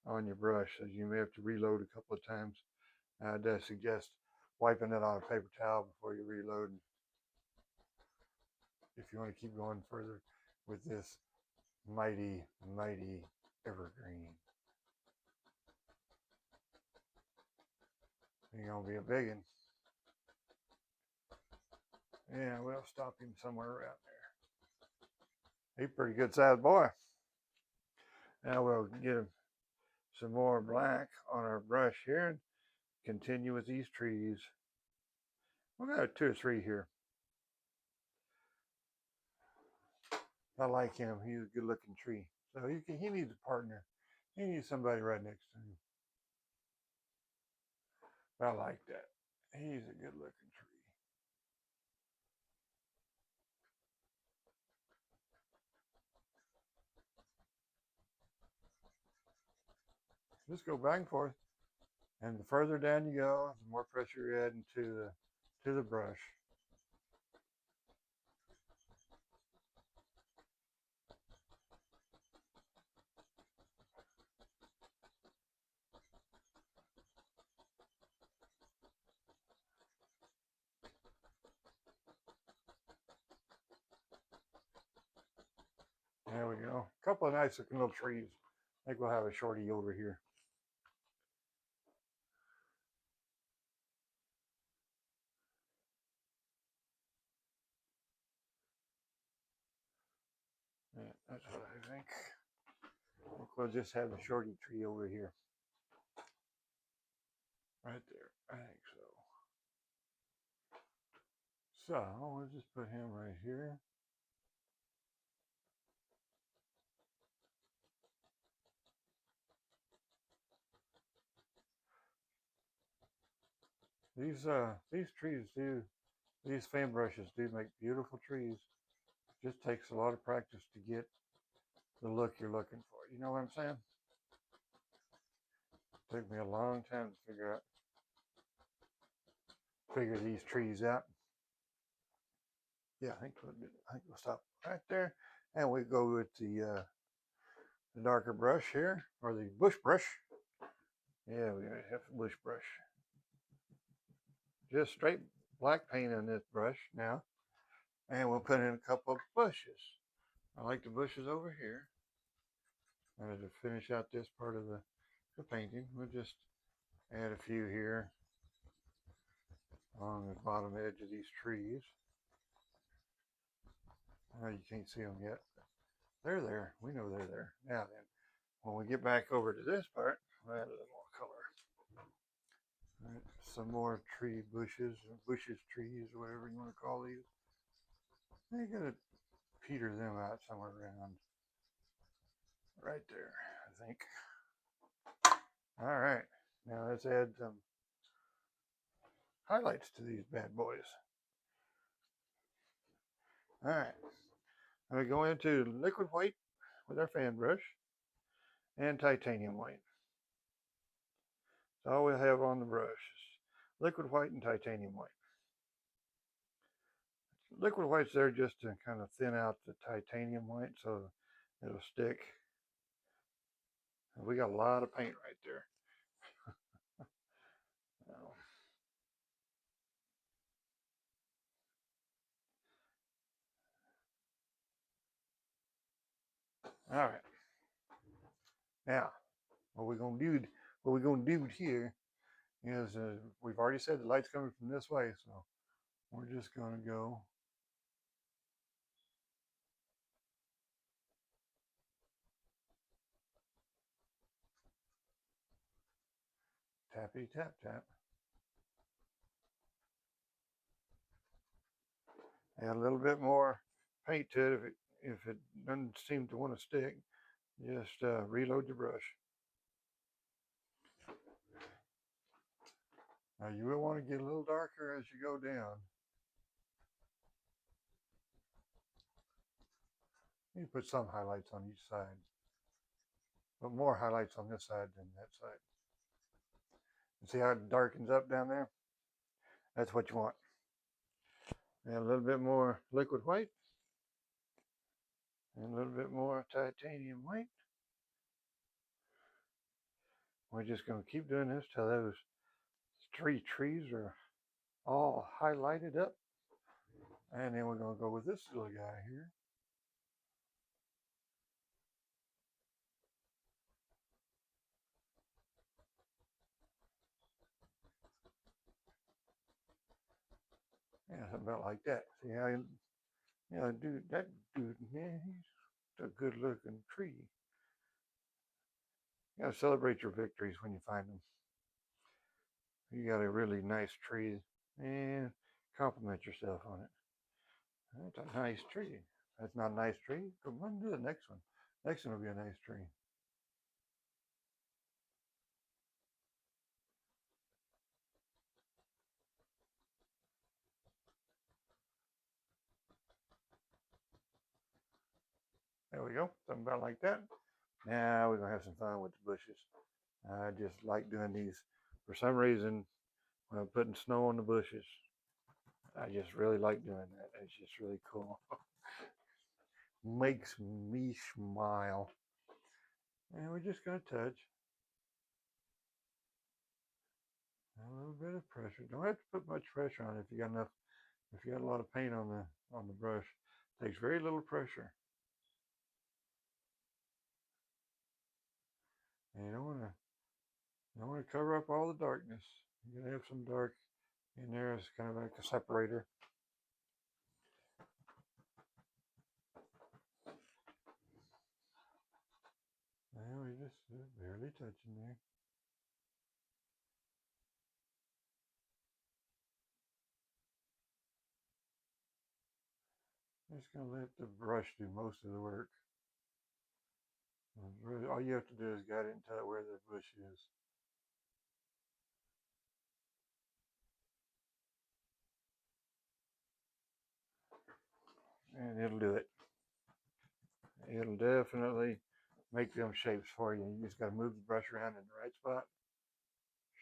on your brush, so you may have to reload a couple of times. I does suggest wiping it on a paper towel before you reload if you want to keep going further with this mighty, mighty evergreen. You're going to be a big one. Yeah, we'll stop him somewhere around there. He's a pretty good sized boy. Now we'll get him some more black on our brush here and continue with these trees. We've got 2 or 3 here. I like him. He's a good looking tree. So he needs a partner. He needs somebody right next to him. I like that. He's a good looking tree. Just go back and forth. And the further down you go, the more pressure you're adding to the brush. There we go. A couple of nice looking little trees. I think we'll have a shorty over here. Yeah, that's what I think. We'll just have a shorty tree over here. Right there. I think so. So we'll just put him right here. These trees do, these fan brushes do make beautiful trees. It just takes a lot of practice to get the look you're looking for. You know what I'm saying? It took me a long time to figure these trees out. Yeah, I think we'll stop right there, and we go with the darker brush here, or the bush brush. Yeah, we have the bush brush. Just straight black paint on this brush now, and we'll put in a couple of bushes. I like the bushes over here. And to finish out this part of the painting, we'll just add a few here along the bottom edge of these trees. You can't see them yet. They're there. We know they're there. Now then, when we get back over to this part, we'll add a little more color. All right, some more tree bushes, trees, or whatever you want to call these. You gotta peter them out somewhere around right there, I think. All right, now let's add some highlights to these bad boys. All right, we go into liquid white with our fan brush and titanium white. So all we have on the brush is liquid white and titanium white. Liquid white's there just to kind of thin out the titanium white so it'll stick. We got a lot of paint right there. All right. Now, what we're gonna do here is we've already said the light's coming from this way, so we're just gonna go tappy tap tap. Add a little bit more paint to it. If it doesn't seem to want to stick, just reload your brush. Now you will want to get a little darker as you go down. You put some highlights on each side, but more highlights on this side than that side. And see how it darkens up down there? That's what you want. And a little bit more liquid white. And a little bit more titanium white. We're just going to keep doing this till those three trees are all highlighted up. And then we're going to go with this little guy here. Yeah, something about like that. See how dude, that dude, man, he's a good looking tree. You gotta celebrate your victories when you find them. You got a really nice tree, and compliment yourself on it. That's a nice tree. That's not a nice tree. Come on, do the next one. Next one will be a nice tree. There we go. Something about like that. Now we're gonna have some fun with the bushes. I just like doing these. For some reason, when I'm putting snow on the bushes, I just really like doing that. It's just really cool. Makes me smile. And we're just gonna touch a little bit of pressure. Don't have to put much pressure on it if you got enough. If you got a lot of paint on the brush, it takes very little pressure. And you don't want to cover up all the darkness. You're gonna have some dark in there. It's kind of like a separator. Now we just barely touching there. Just gonna let the brush do most of the work. All you have to do is guide it and tell it where the bush is. And it'll do it. It'll definitely make them shapes for you. You just got to move the brush around in the right spot.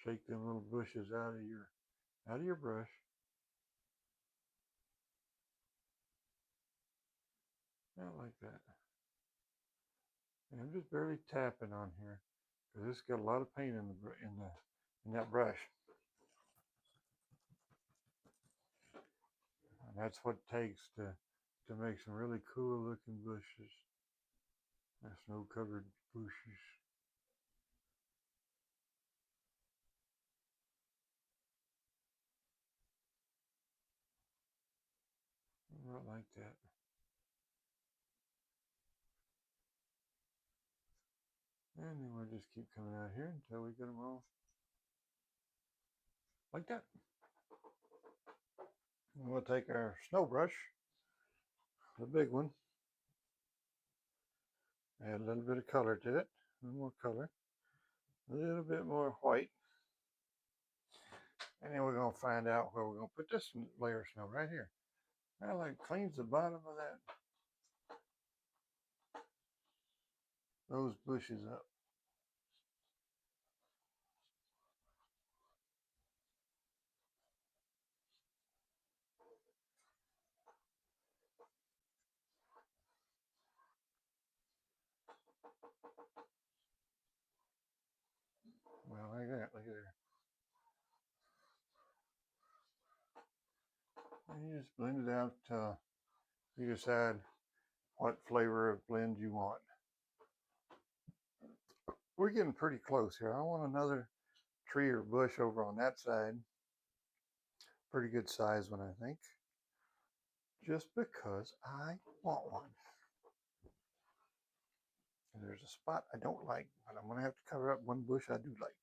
Shake them little bushes out of your brush. Not like that. And I'm just barely tapping on here because it's got a lot of paint in that brush. And that's what it takes to make some really cool looking bushes. Snow covered bushes. Not like that. And then we'll just keep coming out here until we get them all like that. And we'll take our snow brush, the big one, add a little bit of color to it, a little more color, a little bit more white. And then we're going to find out where we're going to put this layer of snow right here. That like cleans the bottom of those bushes up. Well, like that, look at there. And you just blend it out till you decide what flavor of blend you want. We're getting pretty close here. I want another tree or bush over on that side. Pretty good size one, I think. Just because I want one. And there's a spot I don't like, but I'm going to have to cover up one bush I do like.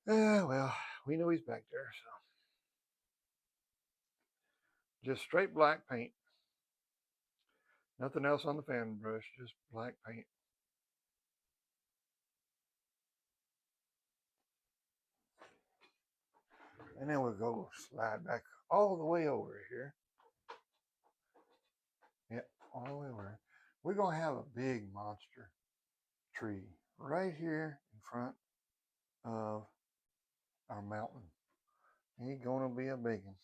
Well, we know he's back there, so. Just straight black paint. Nothing else on the fan brush, just black paint. And then we'll go slide back all the way over here. Yep, all the way over. We're going to have a big monster tree right here in front of our mountain. He's going to be a big one.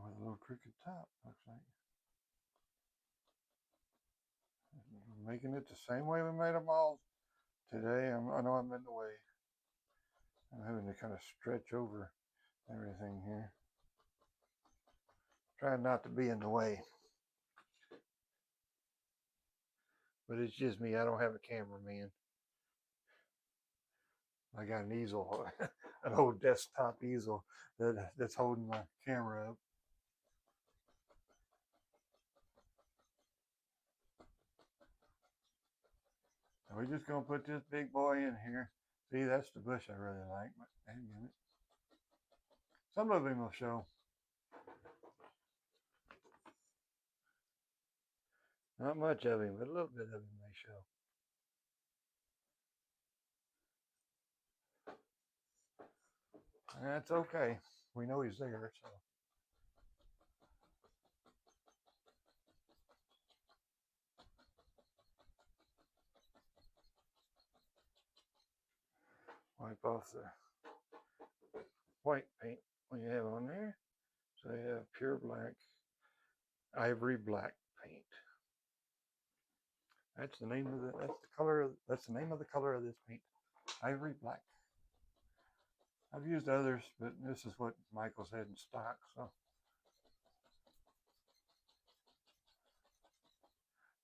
With a little crooked top, looks like. We're making it the same way we made them all today. I know I'm in the way. I'm having to kind of stretch over everything here. Trying not to be in the way. But it's just me. I don't have a cameraman. I got an easel, an old desktop easel that's holding my camera up. And we're just going to put this big boy in here. See, that's the bush I really like. Some of him will show. Not much of him, but a little bit of him may show. That's okay. We know he's there, so. Wipe off the white paint we have on there. So you have pure black, ivory black paint. That's the name of that's the name of the color of this paint. Ivory black. I've used others, but this is what Michael's had in stock, so.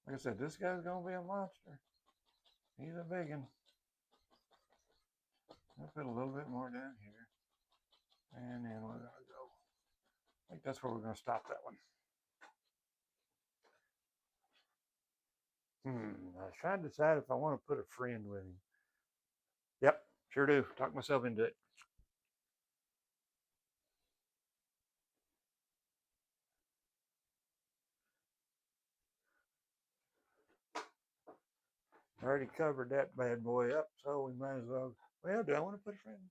Like I said, this guy's gonna be a monster. He's a big one. I'll put a little bit more down here. And then we're gonna go. I think that's where we're gonna stop that one. I was trying to decide if I want to put a friend with him. Yep, sure do. Talk myself into it. I already covered that bad boy up, so we might as well. Well, do I want to put a friend?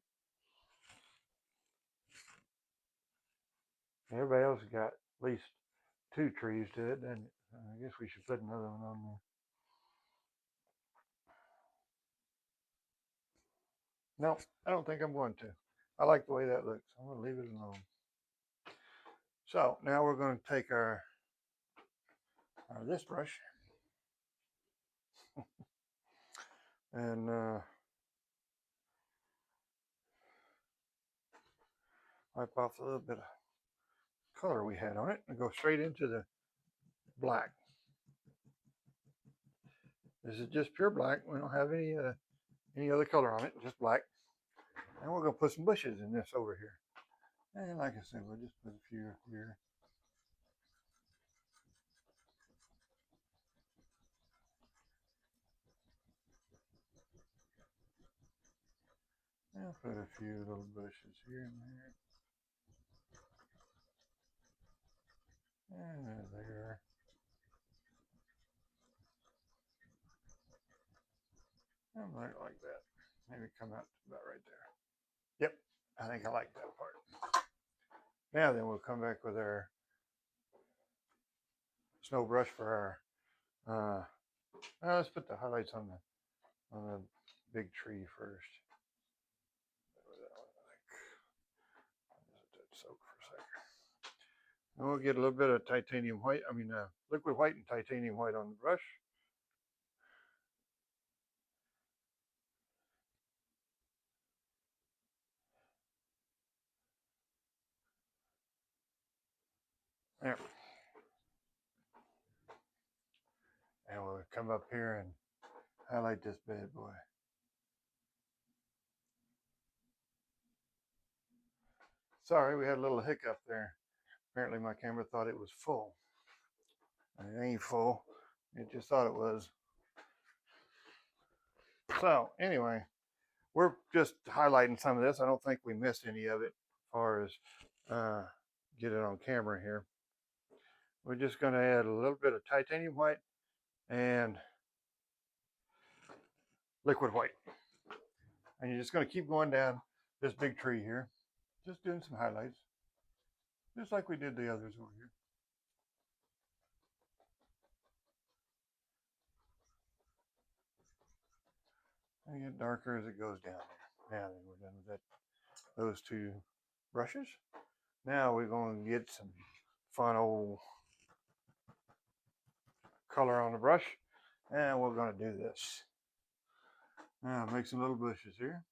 Everybody else got at least 2 trees to it, and I guess we should put another one on there. No, I don't think I'm going to. I like the way that looks. I'm going to leave it alone. So now we're going to take our this brush and wipe off a little bit of color we had on it and go straight into the black. This is just pure black. We don't have any other color on it, just black. And we're going to put some bushes in this over here. And like I said, we'll just put a few here. I'll put a few little bushes here and there. And there. I might like that. Maybe come out about right there. Yep, I think I like that part. Now then we'll come back with our snow brush for our, let's put the highlights on the big tree first. Soak for a second. And we'll get a little bit of titanium white, liquid white and titanium white on the brush. There. And we'll come up here and highlight this bad boy. Sorry, we had a little hiccup there. Apparently my camera thought it was full. And it ain't full. It just thought it was. So anyway, we're just highlighting some of this. I don't think we missed any of it as far as get it on camera here. We're just going to add a little bit of titanium white and liquid white. And you're just going to keep going down this big tree here, just doing some highlights, just like we did the others over here. And get darker as it goes down there. Now then, we're done with that, those two brushes. Now we're going to get some fun old color on the brush, and we're going to do this. Now make some little bushes here.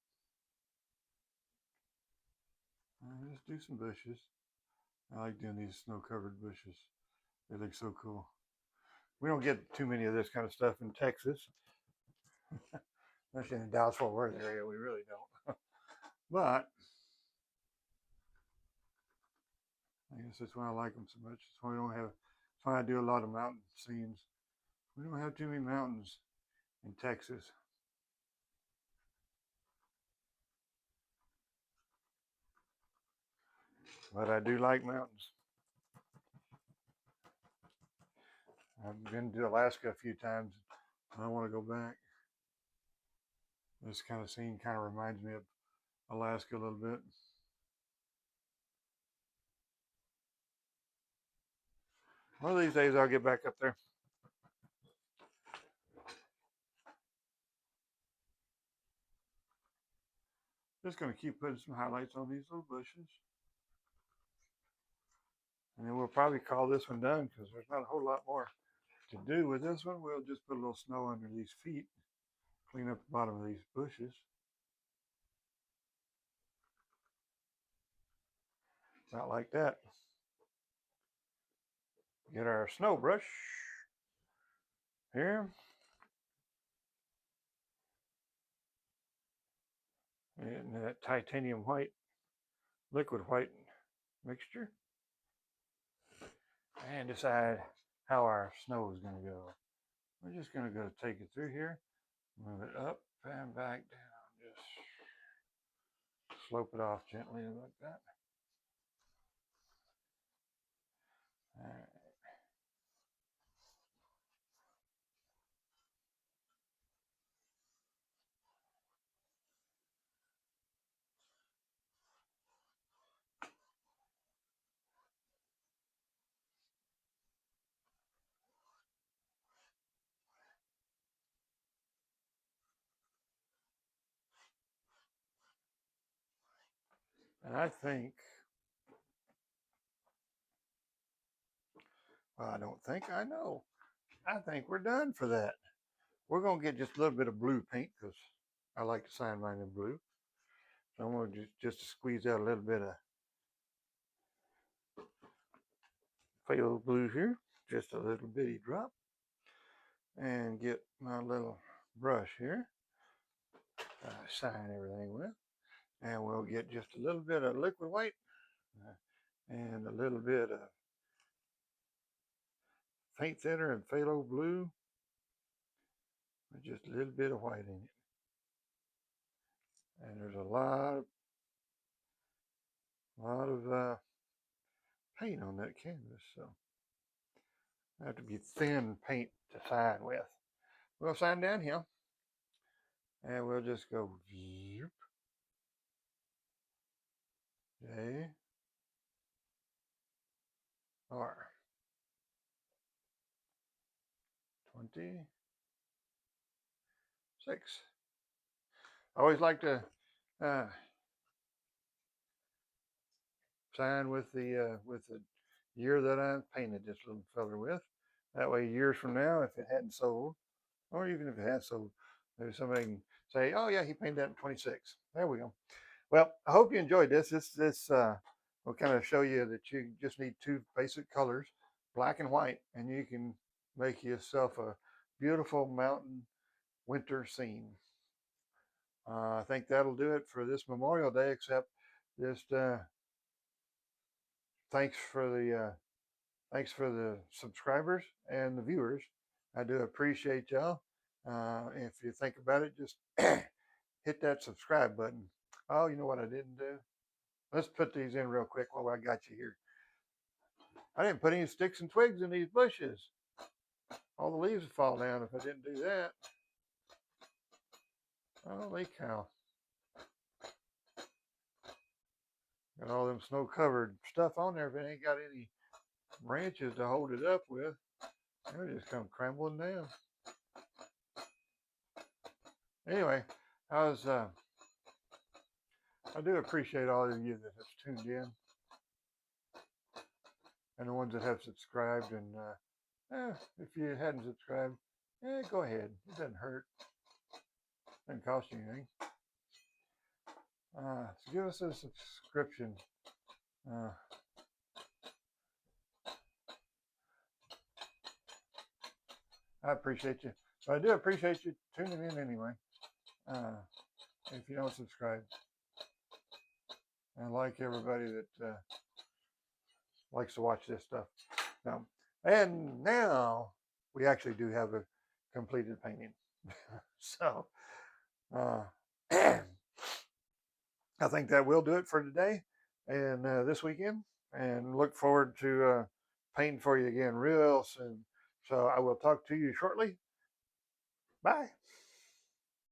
Just do some bushes. I like doing these snow-covered bushes. They look so cool. We don't get too many of this kind of stuff in Texas, especially in the Dallas-Fort Worth area. We really don't. But I guess that's why I like them so much. That's why we don't have. That's why I do a lot of mountain scenes. We don't have too many mountains in Texas. But I do like mountains. I've been to Alaska a few times. I want to go back. This kind of scene kind of reminds me of Alaska a little bit. One of these days I'll get back up there. Just going to keep putting some highlights on these little bushes. And then we'll probably call this one done because there's not a whole lot more to do with this one. We'll just put a little snow under these feet, clean up the bottom of these bushes. About like that. Get our snow brush here. And that titanium white, liquid white mixture. And decide how our snow is going to go. We're just going to go take it through here, move it up and back down. Just slope it off gently like that. All right. And I think, well, I don't think I know. I think we're done for that. We're going to get just a little bit of blue paint because I like to sign mine in blue. So I'm going to just squeeze out a little bit of phthalo blue here, just a little bitty drop. And get my little brush here, sign everything with. And we'll get just a little bit of liquid white and a little bit of paint thinner and phthalo blue with just a little bit of white in it. And there's a lot of paint on that canvas, so I have to be thin paint to sign with. We'll sign down here, and we'll just go zoop, J R 26. I always like to sign with the year that I painted this little feather with. That way, years from now, if it hadn't sold, or even if it has sold, maybe somebody can say, "Oh yeah, he painted that in 26." There we go. Well, I hope you enjoyed this. This will kind of show you that you just need two basic colors, black and white, and you can make yourself a beautiful mountain winter scene. I think that'll do it for this Memorial Day, except just thanks for the subscribers and the viewers. I do appreciate y'all. If you think about it, just hit that subscribe button. Oh, you know what I didn't do? Let's put these in real quick while I got you here. I didn't put any sticks and twigs in these bushes. All the leaves would fall down if I didn't do that. Holy cow. Got all them snow-covered stuff on there, but it ain't got any branches to hold it up with. It'll just come crumbling down. Anyway, I do appreciate all of you that have tuned in and the ones that have subscribed. And if you hadn't subscribed, go ahead. It doesn't hurt. It doesn't cost you anything. So give us a subscription. I appreciate you. But I do appreciate you tuning in anyway. If you don't subscribe. I like everybody that likes to watch this stuff. And now we actually do have a completed painting. So I think that will do it for today and this weekend. And look forward to painting for you again real soon. So I will talk to you shortly. Bye.